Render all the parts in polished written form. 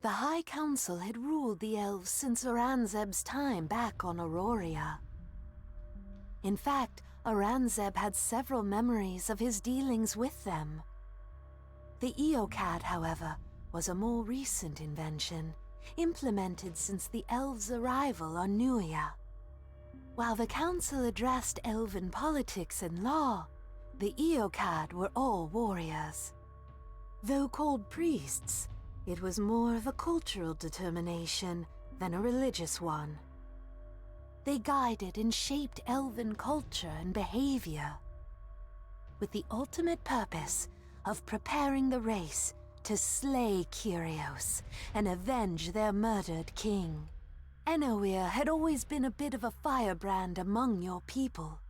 The High Council had ruled the elves since Aurangzeb's time back on Auroria. In fact, Aurangzeb had several memories of his dealings with them. The EOCAD, however, was a more recent invention, implemented since the elves' arrival on Nuia. While the Council addressed elven politics and law, the EOCAD were all warriors. Though called priests, it was more of a cultural determination than a religious one. They guided and shaped elven culture and behavior, with the ultimate purpose of preparing the race to slay Kyrios and avenge their murdered king. Enoir had always been a bit of a firebrand among your people.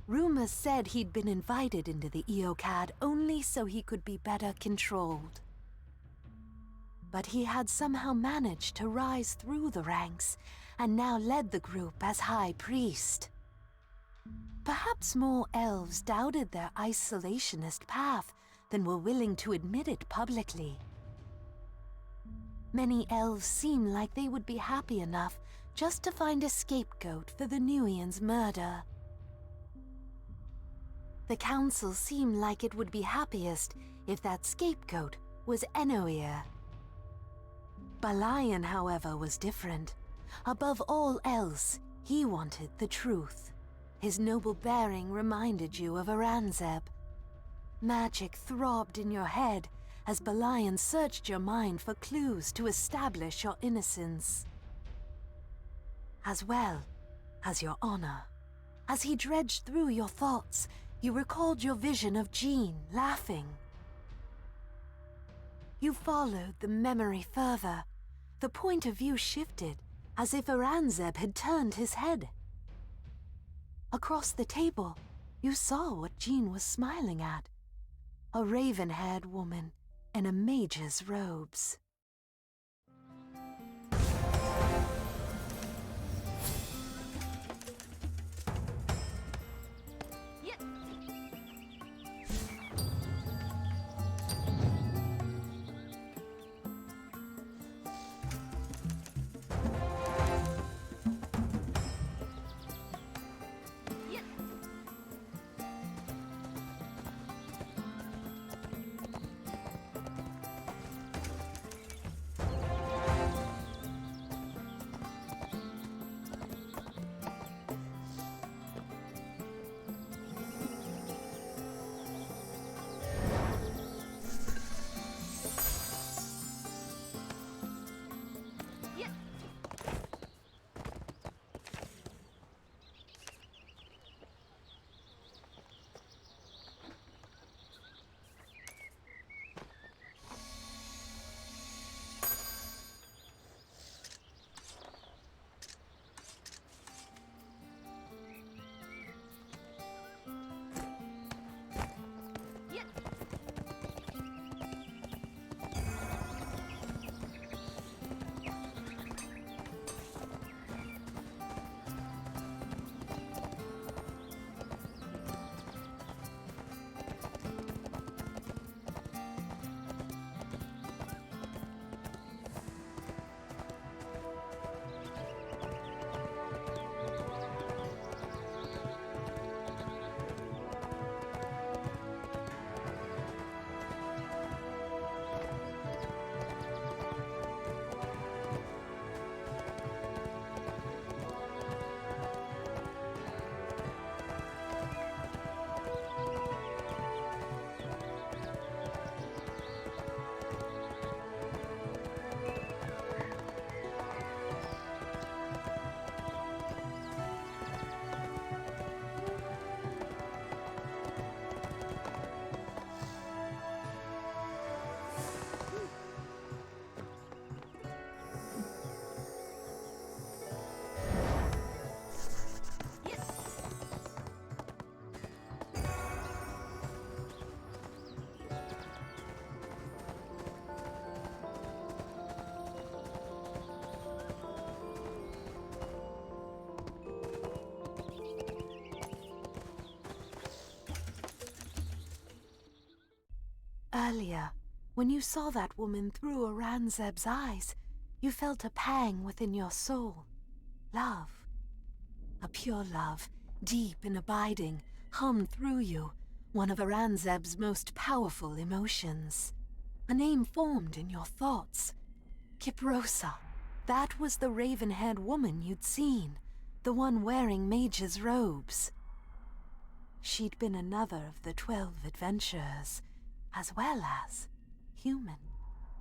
Rumors said he'd been invited into the EOCAD only so he could be better controlled. But he had somehow managed to rise through the ranks and now led the group as High Priest. Perhaps more elves doubted their isolationist path than were willing to admit it publicly. Many elves seem like they would be happy enough just to find a scapegoat for the Nuians' murder. The Council seemed like it would be happiest if that scapegoat was Enoir. Balayan, however, was different. Above all else, he wanted the truth. His noble bearing reminded you of Aurangzeb. Magic throbbed in your head as Balayan searched your mind for clues to establish your innocence, as well as your honor. As he dredged through your thoughts, you recalled your vision of Jean laughing. You followed the memory further. The point of view shifted, as if Aurangzeb had turned his head. Across the table, you saw what Jean was smiling at. A raven-haired woman in a mage's robes. Earlier, When you saw that woman through Aranzeb's eyes, you felt a pang within your soul. Love. A pure love, deep and abiding, hummed through you, one of Aranzeb's most powerful emotions. A name formed in your thoughts. Kiprosa. That was the raven-haired woman you'd seen, the one wearing mage's robes. She'd been another of the 12 adventurers, as well as human.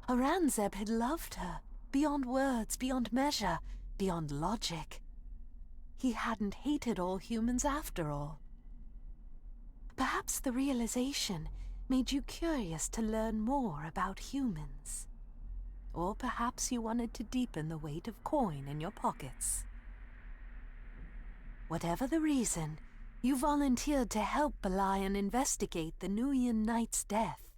Aranzeb had loved her, beyond words, beyond measure, beyond logic. He hadn't hated all humans after all. Perhaps the realization made you curious to learn more about humans. Or perhaps you wanted to deepen the weight of coin in your pockets. Whatever the reason, you volunteered to help Belian investigate the Nuyen Knight's death.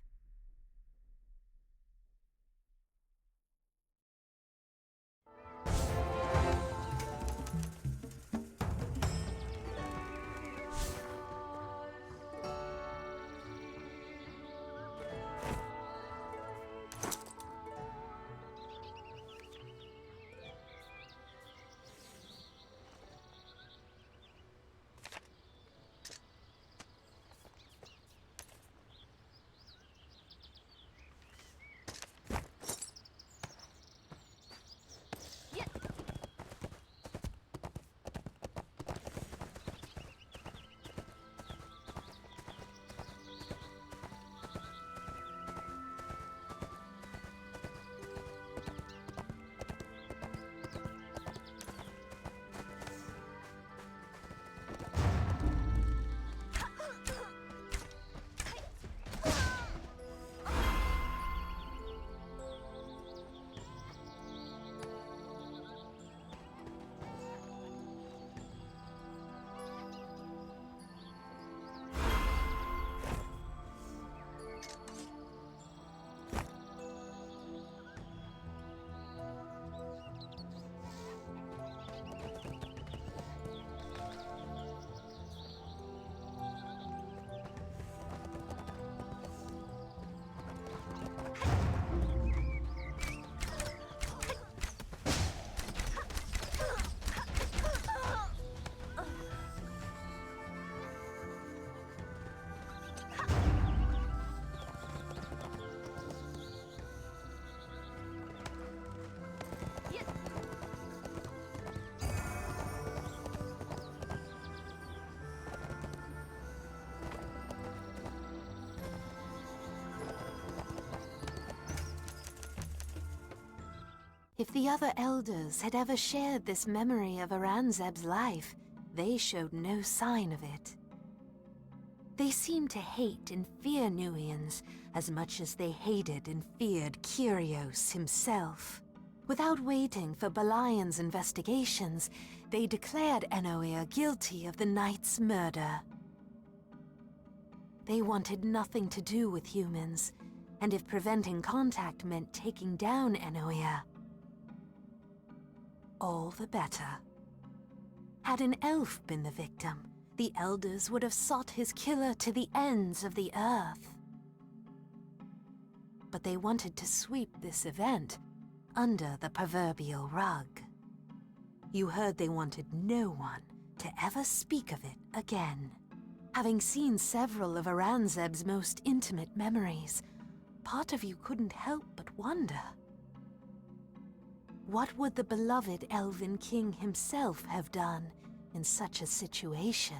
If the other elders had ever shared this memory of Aranzeb's life, they showed no sign of it. They seemed to hate and fear Nuians as much as they hated and feared Kyrios himself. Without waiting for Belian's investigations, they declared Enoir guilty of the knight's murder. They wanted nothing to do with humans, and if preventing contact meant taking down Enoir, all the better. Had an elf been the victim, the elders would have sought his killer to the ends of the earth. But they wanted to sweep this event under the proverbial rug. You heard they wanted no one to ever speak of it again. Having seen several of Aranzeb's most intimate memories, part of you couldn't help but wonder. What would the beloved Elven King himself have done in such a situation?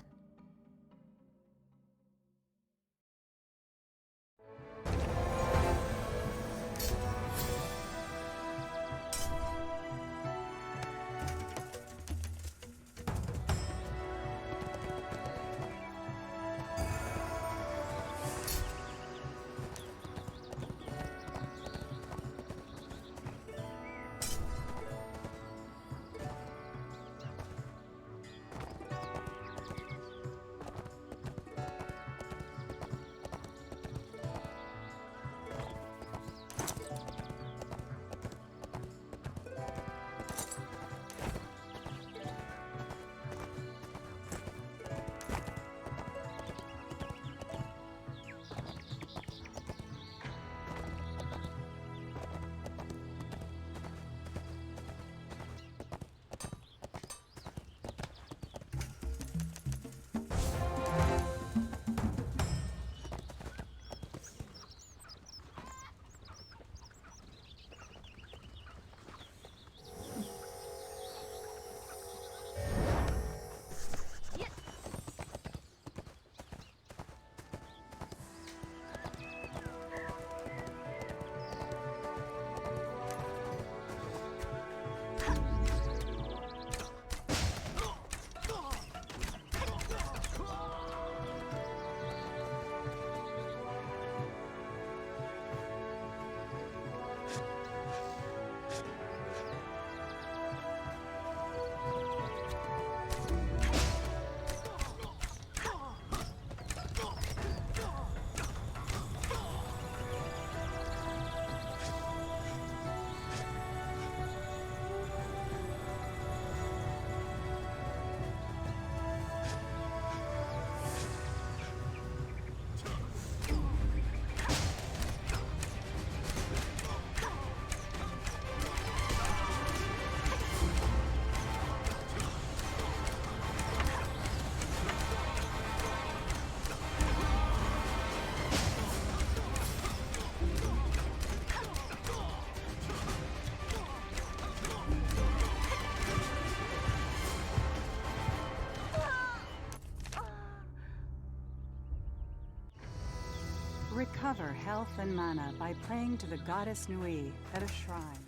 recover health and mana by praying to the goddess Nui at a shrine.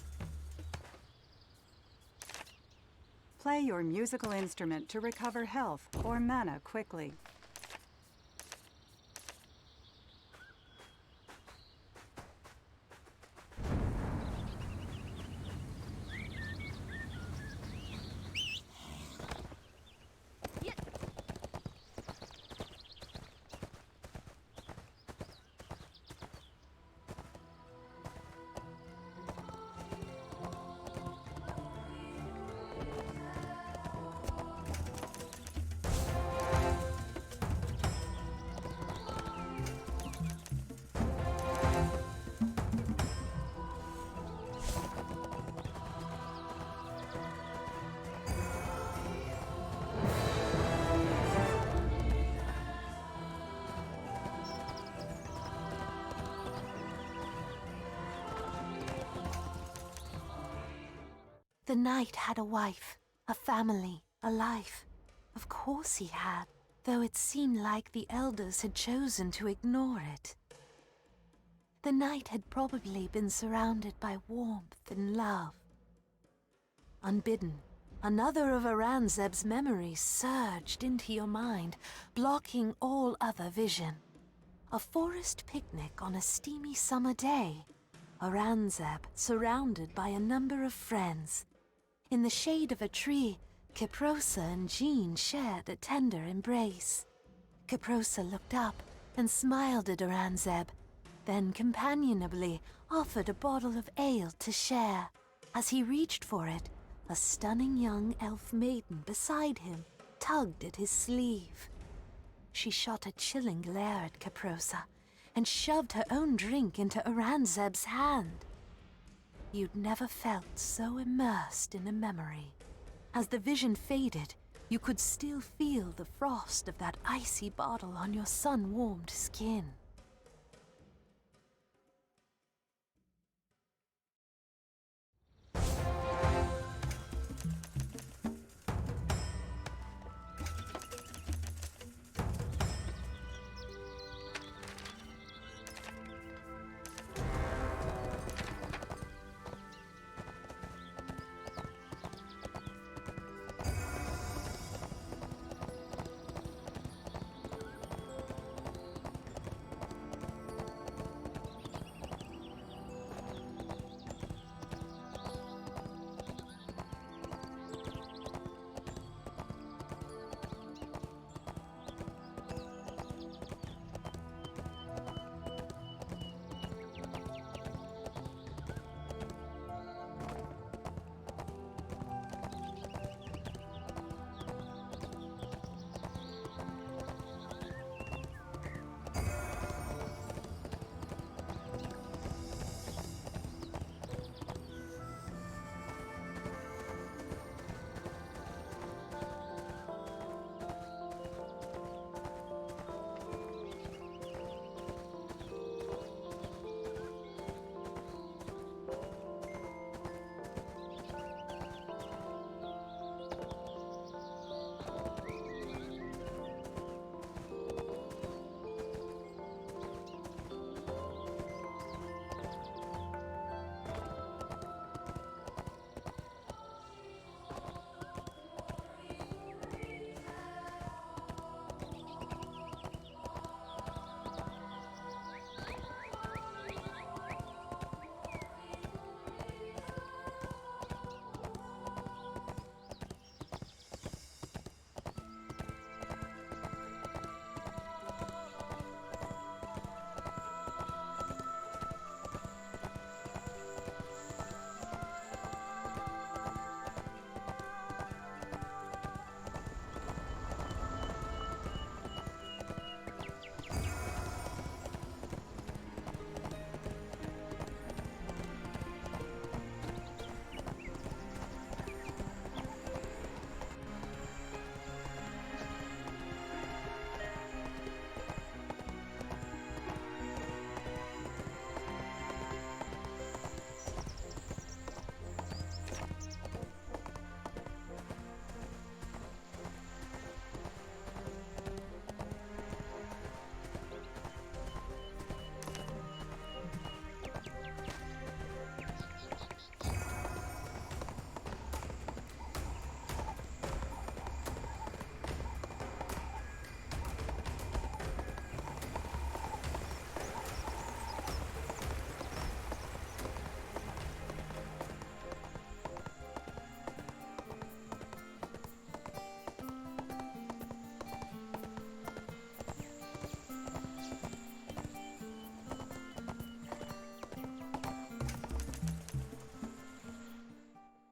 Play your musical instrument to recover health or mana quickly. The knight had a wife, a family, a life. Of course he had, though it seemed like the elders had chosen to ignore it. The knight had probably been surrounded by warmth and love. Unbidden, another of Aurangzeb's memories surged into your mind, blocking all other vision. A forest picnic on a steamy summer day. Aurangzeb surrounded by a number of friends. In the shade of a tree, Kiprosa and Jean shared a tender embrace. Kiprosa looked up and smiled at Aurangzeb, then companionably offered a bottle of ale to share. As he reached for it, a stunning young elf maiden beside him tugged at his sleeve. She shot a chilling glare at Kiprosa and shoved her own drink into Aurangzeb's hand. You'd never felt so immersed in a memory. As the vision faded, you could still feel the frost of that icy bottle on your sun-warmed skin.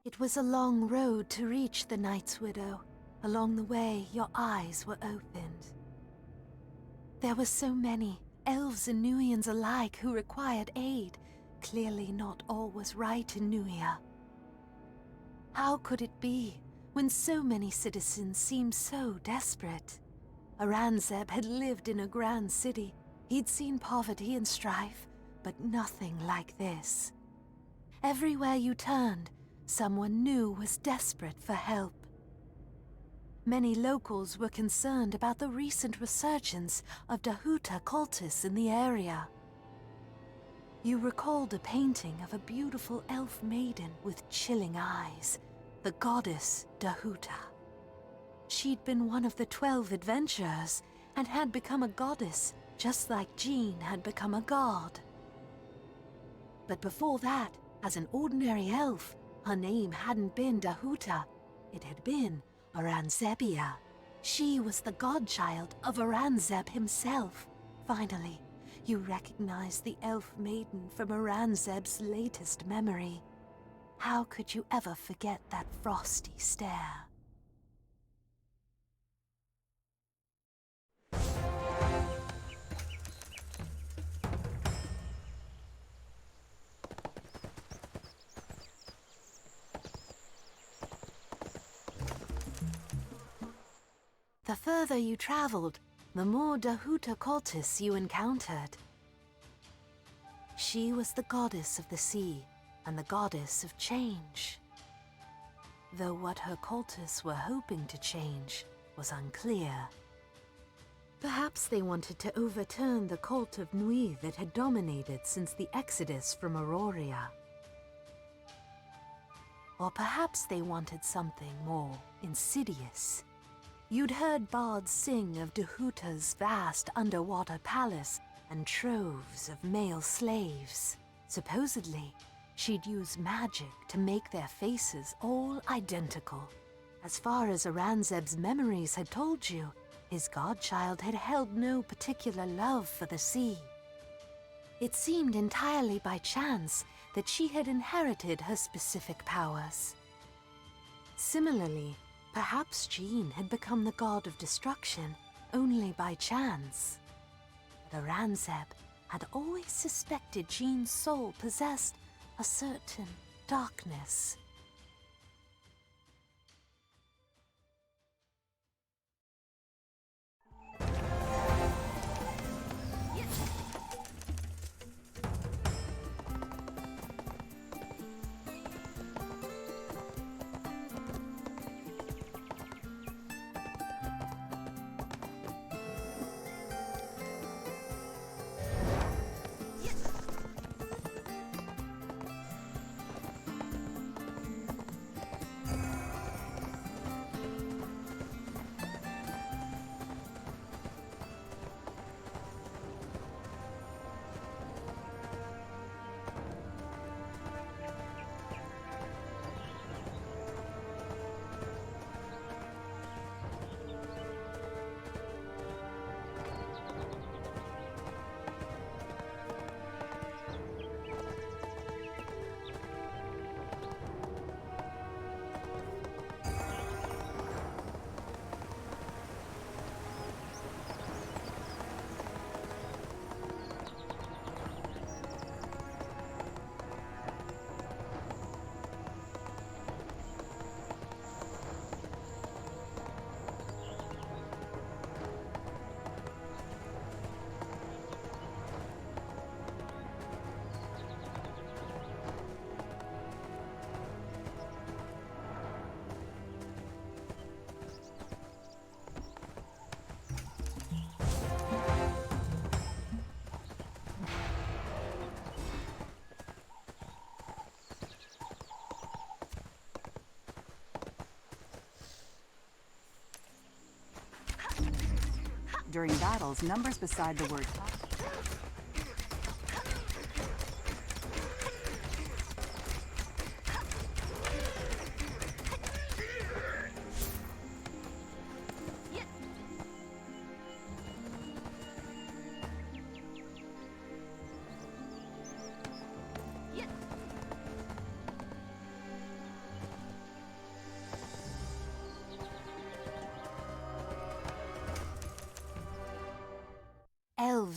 It was a long road to reach the Knight's Widow. Along the way, your eyes were opened. There were so many, elves and Nuians alike, who required aid. Clearly not all was right in Nuia. How could it be, when so many citizens seemed so desperate? Aurangzeb had lived in a grand city. He'd seen poverty and strife, but nothing like this. Everywhere you turned, someone new was desperate for help. Many locals were concerned about the recent resurgence of Dahuta cultists in the area. You recalled a painting of a beautiful elf maiden with chilling eyes, the goddess Dahuta. She'd been one of the 12 adventurers and had become a goddess, just like Jean had become a god. But before that, as an ordinary elf, her name hadn't been Dahuta, it had been Aurangzebia. She was the godchild of Aurangzeb himself. Finally, you recognized the elf maiden from Aurangzeb's latest memory. How could you ever forget that frosty stare? The further you traveled, the more Dahuta cultists you encountered. She was the goddess of the sea and the goddess of change. Though what her cultists were hoping to change was unclear. Perhaps they wanted to overturn the cult of Nui that had dominated since the exodus from Auroria. Or perhaps they wanted something more insidious. You'd heard bards sing of Dahuta's vast underwater palace and troves of male slaves. Supposedly, she'd use magic to make their faces all identical. As far as Aurangzeb's memories had told you, his godchild had held no particular love for the sea. It seemed entirely by chance that she had inherited her specific powers. Similarly, perhaps Jean had become the god of destruction only by chance. But Aurangzeb had always suspected Jean's soul possessed a certain darkness. During battles, numbers beside the word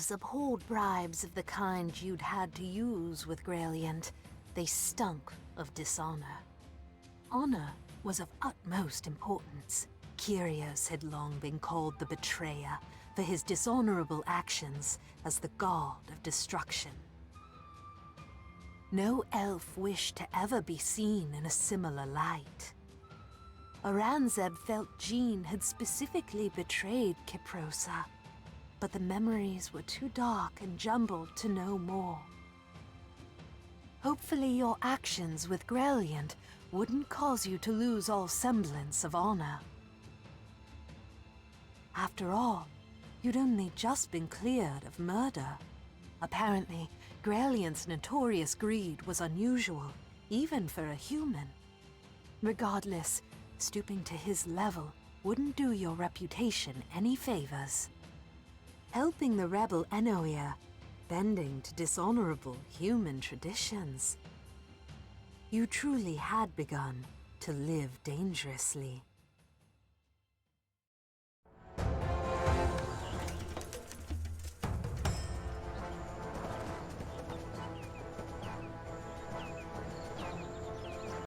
elves abhorred bribes of the kind you'd had to use with Graeliant. They stunk of dishonor. Honor was of utmost importance. Kyrios had long been called the betrayer for his dishonorable actions as the god of destruction. No elf wished to ever be seen in a similar light. Aurangzeb felt Jean had specifically betrayed Kiprosa, but the memories were too dark and jumbled to know more. Hopefully your actions with Graeliant wouldn't cause you to lose all semblance of honor. After all, you'd only just been cleared of murder. Apparently, Graeliant's notorious greed was unusual, even for a human. Regardless, stooping to his level wouldn't do your reputation any favors. Helping the rebel Enoir, bending to dishonorable human traditions. You truly had begun to live dangerously.